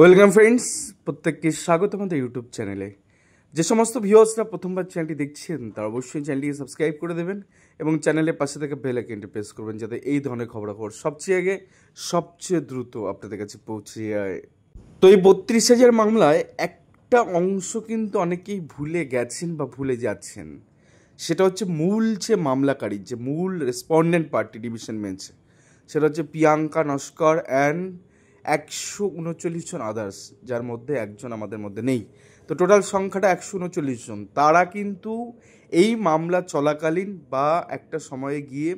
Welcome friends, প্রত্যেককে স্বাগত আমাদের ইউটিউব চ্যানেলে। যে সমস্ত ভিউয়ার্সরা প্রথমবার চ্যানেলটি দেখছেন তারা অবশ্যই চ্যানেলটিকে সাবস্ক্রাইব করে দেবেন এবং চ্যানেলের পাশে থেকে বেল আইকনটি প্রেস করবেন যাতে এই ধরনের খবরাখবর সবচেয়ে আগে সবচেয়ে দ্রুত আপনাদের কাছে পৌঁছে যায়। তো এই 32,000 মামলায় একটা অংশ কিন্তু অনেকেই ভুলে গেছেন বা ভুলে যাচ্ছেন। সেটা হচ্ছে মূল যে মামলাকারী, যে মূল রেসপন্ডেন্ট পার্টি ডিভিশন বেঞ্চে, সেটা হচ্ছে প্রিয়াঙ্কা নস্কর অ্যান্ড 139 জন আদার্স, যার মধ্যে একজন আমাদের মধ্যে নেই। তো টোটাল সংখ্যাটা 139 জন। তারা কিন্তু এই মামলা চলাকালীন বা একটা সময়ে গিয়ে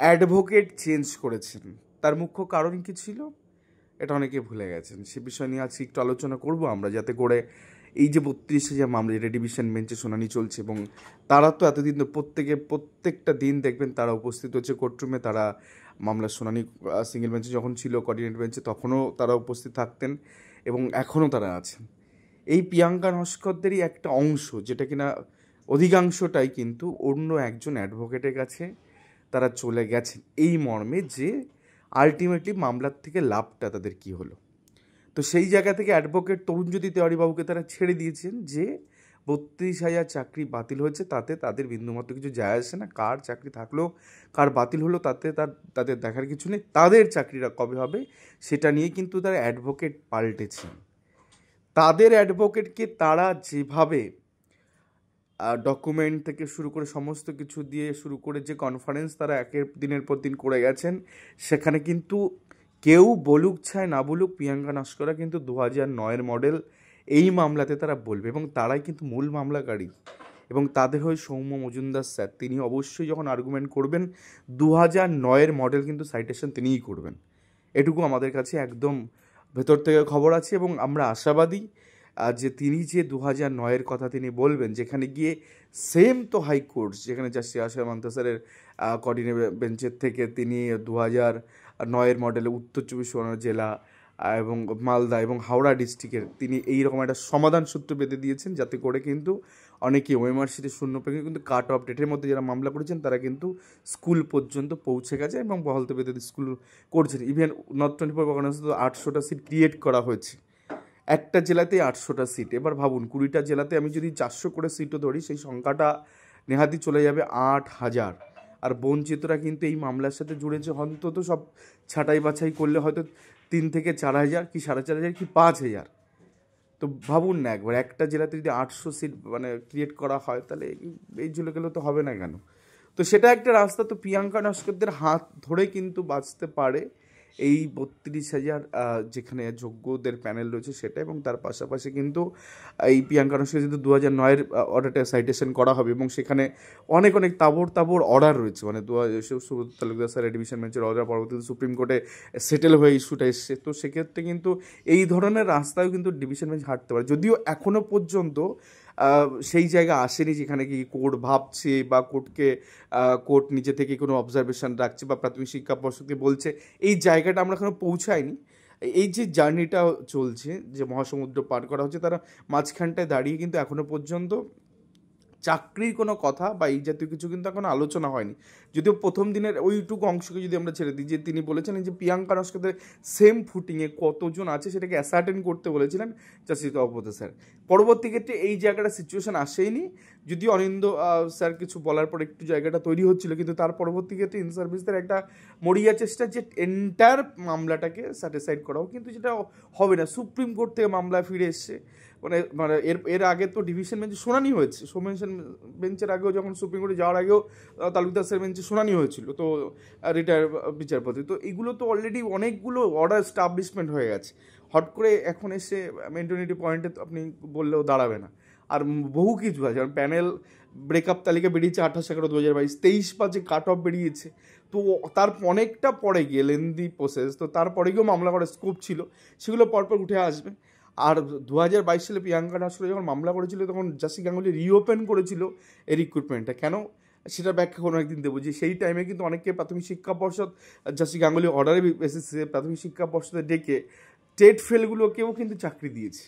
অ্যাডভোকেট চেঞ্জ করেছেন। তার মুখ্য কারণ কি ছিল এটা অনেকে ভুলে গেছেন। সে বিষয় নিয়ে আজকে একটু আলোচনা করব আমরা, যাতে করে এই যে 32,000 মামলা যেটা ডিভিশন বেঞ্চে শুনানি চলছে, এবং তারা তো এতদিন তো প্রত্যেকটা দিন দেখবেন তারা উপস্থিত হচ্ছে কোর্টরুমে। তারা মামলার শুনানি সিঙ্গেল বেঞ্চে যখন ছিল, কোঅর্ডিনেট বেঞ্চে, তখনও তারা উপস্থিত থাকতেন এবং এখনও তারা আছেন। এই প্রিয়াঙ্কা নস্করদেরই একটা অংশ, যেটা কিনা অধিকাংশটাই কিন্তু অন্য একজন অ্যাডভোকেটের কাছে তারা চলে গেছেন, এই মর্মে যে আলটিমেটলি মামলার থেকে লাভটা তাদের কি হলো। তো সেই জায়গা থেকে অ্যাডভোকেট তরুণজ্যোতি তেওয়ারিবাবুকে তারা ছেড়ে দিয়েছেন যে 32,000 চাকরি বাতিল হয়েছে, তাতে তাদের বিন্দুমাত্র কিছু যায় আসে না। কার চাকরি থাকলো কার বাতিল হলো তাতে তাদের দেখার কিছু নেই। তাদের চাকরিটা কবে হবে সেটা নিয়ে কিন্তু তারা অ্যাডভোকেট পাল্টেছেন। তাদের অ্যাডভোকেটকে তারা যেভাবে ডকুমেন্ট থেকে শুরু করে সমস্ত কিছু দিয়ে শুরু করে যে কনফারেন্স তারা দিনের পর দিন করে গেছেন, সেখানে কিন্তু কেউ বলুক চায় না বলুক, প্রিয়াঙ্কা নস্কররা কিন্তু 2009-এর মডেল এই মামলাতে তারা বলবে, এবং তারাই কিন্তু মূল মামলাকারী। এবং তাদের হয়ে সৌম্য মজুমদার স্যার, তিনি অবশ্যই যখন আর্গুমেন্ট করবেন 2009-এর মডেল কিন্তু সাইটেশন তিনিই করবেন। এটুকু আমাদের কাছে একদম ভেতর থেকে খবর আছে, এবং আমরা আশাবাদী যে তিনি যে 2009-এর কথা তিনি বলবেন, যেখানে গিয়ে সেম তো হাইকোর্ট, যেখানে জাস্টিস আশা মান্তা স্যারের কোঅর্ডিনেট বেঞ্চের থেকে তিনি 2009-এর মডেলে উত্তর 24 পরগনা জেলা এবং মালদা এবং হাওড়া ডিস্ট্রিক্টের তিনি এইরকম একটা সমাধান সূত্র বেঁধে দিয়েছেন, যাতে করে কিন্তু অনেকে ওএমআরসিতে শূন্য পেয়ে কিন্তু কাট অফ ডেটের মধ্যে যারা মামলা করেছেন তারা কিন্তু স্কুল পর্যন্ত পৌঁছে গেছে এবং বহালতে বেঁধে স্কুল করছেন। ইভেন নর্থ 24 পরগনা 800টা সিট ক্রিয়েট করা হয়েছে, একটা জেলাতেই 800টা সিট। এবার ভাবুন, 20টা জেলাতে আমি যদি 400 করে সিটও ধরি, সেই সংখ্যাটা নেহাতি চলে যাবে 8,000। আর বঞ্চিতরা কিন্তু এই মামলার সাথে জুড়েছে অন্তত সব ছাঁটাই বাছাই করলে হয়তো 3 থেকে 4,000 কি 4,500 কি 5,000। তো ভাবুন না একবার, একটা জেলাতে যদি 800 সিট ক্রিয়েট করা হয়, তাহলে এই ঝুলে গেলেও তো হবে না কেন। তো সেটা একটা রাস্তা। তো প্রিয়াঙ্কা নস্করদের হাত ধরে কিন্তু বাঁচতে পারে এই 32,000 যেখানে যোগ্যদের প্যানেল রয়েছে সেটা, এবং তার পাশাপাশি কিন্তু এই প্রিয়াঙ্কা নস্কর যেহেতু 2009-এর অর্ডারটা সাইটেশন করা হবে, এবং সেখানে অনেক তাবড় অর্ডার রয়েছে, সুব্রত তালুকদার স্যারের ডিভিশন বেঞ্চের অর্ডার পরবর্তীতে সুপ্রিম কোর্টে সেটেল হয়ে ইস্যুটা এসছে। তো সেক্ষেত্রে কিন্তু এই ধরনের রাস্তায় কিন্তু ডিভিশন বেঞ্চ হাঁটতে পারে, যদিও এখনও পর্যন্ত সেই জায়গা আসেনি যেখানে কি কোর্ট ভাবছে বা কোর্ট নিজে থেকে কোনো অবজারভেশন রাখছে বা প্রাথমিক শিক্ষা পর্ষদকে বলছে, এই জায়গাটা আমরা এখনো পৌঁছাইনি। এই যে জার্নিটা চলছে, যে মহাসমুদ্র পার করা হচ্ছে, তারা মাঝখানটায় দাঁড়িয়ে কিন্তু এখনো পর্যন্ত চাকরির কোনো কথা বা এই জাতীয় কিছু কিন্তু এখন আলোচনা হয়নি। যদিও প্রথম দিনের ওইটুকু অংশকে যদি আমরা ছেড়ে দিই, যে তিনি বলেছেন যে প্রিয়াঙ্কা নস্করদের সেম ফুটিংয়ে কতজন আছে সেটাকে অ্যাসার্টেন করতে বলেছিলেন জাস্টিস অপূর্ব স্যার। পরবর্তী ক্ষেত্রে এই জায়গাটা সিচুয়েশন আসেইনি, যদিও অনিন্দ স্যার কিছু বলার পর একটু জায়গাটা তৈরি হচ্ছিল, কিন্তু তার পরবর্তী ক্ষেত্রে ইন সার্ভিসদের একটা মরিয়া চেষ্টা যে এন্টায়ার মামলাটাকে স্যাটিসফাইড করাও, কিন্তু যেটা হবে না। সুপ্রিম কোর্ট থেকে মামলা ফিরে এসছে, এর আগে তো ডিভিশন বেঞ্চে শুনানি হয়েছে, ডিভিশন বেঞ্চের আগেও যখন সুপ্রিম কোর্টে যাওয়ার আগেও তালুকদার স্যার বেঞ্চে শুনানি হয়েছিল, তো রিটায়ার বিচারপতি। তো এগুলো তো অলরেডি অনেকগুলো অর্ডার স্টাবলিশমেন্ট হয়ে গেছে। হট করে এখন এসে মেন্টালিটি পয়েন্টে তো আপনি বললেও দাঁড়াবে না। আর বহু কিছু আছে, কারণ প্যানেল ব্রেকআপ তালিকা বেরিয়েছে 28/11/2022, 23/5 কাট অফ বেরিয়েছে। তো তার অনেকটা পরে গিয়ে লেন্দি প্রসেস, তো তারপরে গিয়েও মামলা করার স্কোপ ছিল, সেগুলো পরপর উঠে আসবে। আর 2022 সালে প্রিয়াঙ্কা নস্কর যখন মামলা করেছিল, তখন জাস্টিস গাঙ্গুলি রিওপেন করেছিল এই রিক্রুটমেন্টটা। কেন সেটা ব্যাখ্যা কোনো একদিন দেবো, যে সেই টাইমে কিন্তু অনেককে প্রাথমিক শিক্ষা পর্ষদ জাস্টিস গাঙ্গুলি অর্ডারের বেসিসে প্রাথমিক শিক্ষা পর্ষদে ডেকে টেট ফেলগুলোকেও কিন্তু চাকরি দিয়েছে।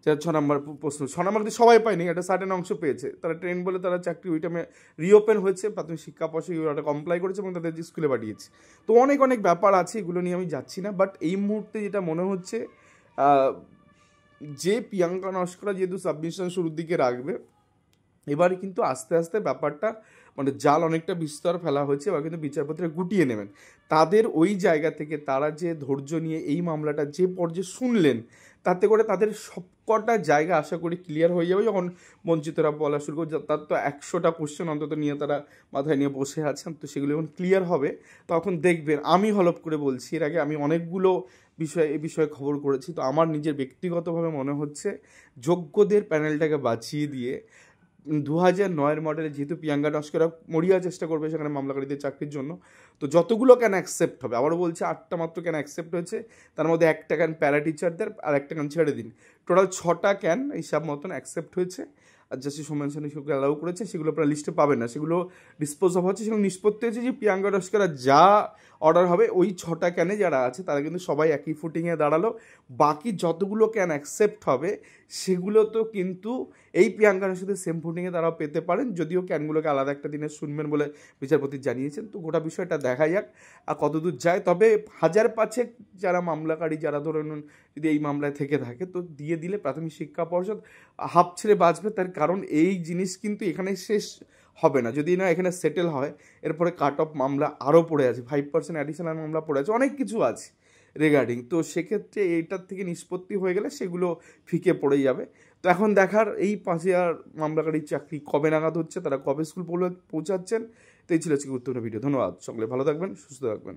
যারা 6 নম্বর প্রশ্ন, 6 নম্বর কিন্তু সবাই পায়নি, একটা সার্টেন অংশ পেয়েছে, তারা ট্রেন বলে তারা চাকরি ওই টাইমে রিওপেন হয়েছে, প্রাথমিক শিক্ষা পর্ষদ ওটা কমপ্লাই করেছে এবং তাদের স্কুলে পাঠিয়েছে। তো অনেক অনেক ব্যাপার আছে, এগুলো নিয়ে আমি যাচ্ছি না। বাট এই মুহূর্তে যেটা মনে হচ্ছে, যে প্রিয়াঙ্কা নস্করা যেহেতু সাবমিশন শুরুর দিকে রাখবে, এবারে কিন্তু আস্তে আস্তে ব্যাপারটা মানে জাল অনেকটা বিস্তর ফেলা হয়েছে, এবার কিন্তু বিচারপতিরা গুটিয়ে নেবেন। তাদের ওই জায়গা থেকে তারা যে ধৈর্য নিয়ে এই মামলাটা যে পর্যায়ে শুনলেন, তাতে করে তাদের সবকটা জায়গা আশা করি ক্লিয়ার হয়ে যাবে। যখন বঞ্চিতরা বলা শুরু করবে, তার তো 100টা কোশ্চেন অন্তত নিয়ে তারা মাথায় নিয়ে বসে আছেন, তো সেগুলো যখন ক্লিয়ার হবে তখন দেখবেন, আমি হলপ করে বলছি, এর আগে আমি অনেকগুলো এ বিষয়ে খবর করেছি, তো আমার নিজের ব্যক্তিগতভাবে মনে হচ্ছে যোগ্যদের প্যানেলটাকে বাঁচিয়ে দিয়ে 2009-এর মডেলে যেহেতু প্রিয়াঙ্কা নস্করা মরিয়া চেষ্টা করবে সেখানে মামলাকারীদের চাকরির জন্য, তো যতগুলো ক্যান অ্যাকসেপ্ট হবে, আবারও বলছে 8টা মাত্র ক্যান অ্যাকসেপ্ট হয়েছে, তার মধ্যে একটা ক্যান প্যারা টিচারদের আর একটা ক্যান ছেড়ে দিন, টোটাল 6টা ক্যান হিসাব মতন অ্যাকসেপ্ট হয়েছে। আর জাস্টিস সোমেন সেন সেগুলো অ্যালাউ করেছে, সেগুলো আপনারা লিস্টে পাবেন না, সেগুলো ডিসপোজ অফ হচ্ছে, সেগুলো নিষ্পত্তি হয়েছে যে প্রিয়াঙ্কা নস্করা যা অর্ডার হবে ওই 6টা ক্যানে যারা আছে তারা কিন্তু সবাই একই ফুটিংয়ে দাঁড়ালো। বাকি যতগুলো ক্যান অ্যাকসেপ্ট হবে সেগুলো তো কিন্তু এই প্রিয়াঙ্কার সাথে সেম ফুটিংয়ে তারাও পেতে পারেন, যদিও ক্যানগুলোকে আলাদা একটা দিনে শুনবেন বলে বিচারপতি জানিয়েছেন। তো গোটা বিষয়টা দেখা যাক আর কতদূর যায়। তবে 1000-5 যারা মামলাকারী, যারা ধরুন যদি এই মামলায় থেকে থাকে, তো দিয়ে দিলে প্রাথমিক শিক্ষা পর্ষদ হাফ ছেড়ে বাঁচবে। তার কারণ এই জিনিস কিন্তু এখানে শেষ হবে না, যদি না এখানে সেটেল হয়, এরপরে কাট অফ মামলা আরও পড়ে আছে, 5% অ্যাডিশনাল মামলা পড়ে আছে, অনেক কিছু আছে রিগার্ডিং। তো সেক্ষেত্রে এইটার থেকে নিষ্পত্তি হয়ে গেলে সেগুলো ফিকে পড়ে যাবে। তো এখন দেখার এই 5000 মামলাকারীর চাকরি কবে নাগাদ হচ্ছে, তারা কবে স্কুল পৌঁছাচ্ছেন। তো এই ছিল আজকে গুরুত্বপূর্ণ ভিডিও। ধন্যবাদ, সকলে ভালো থাকবেন, সুস্থ থাকবেন।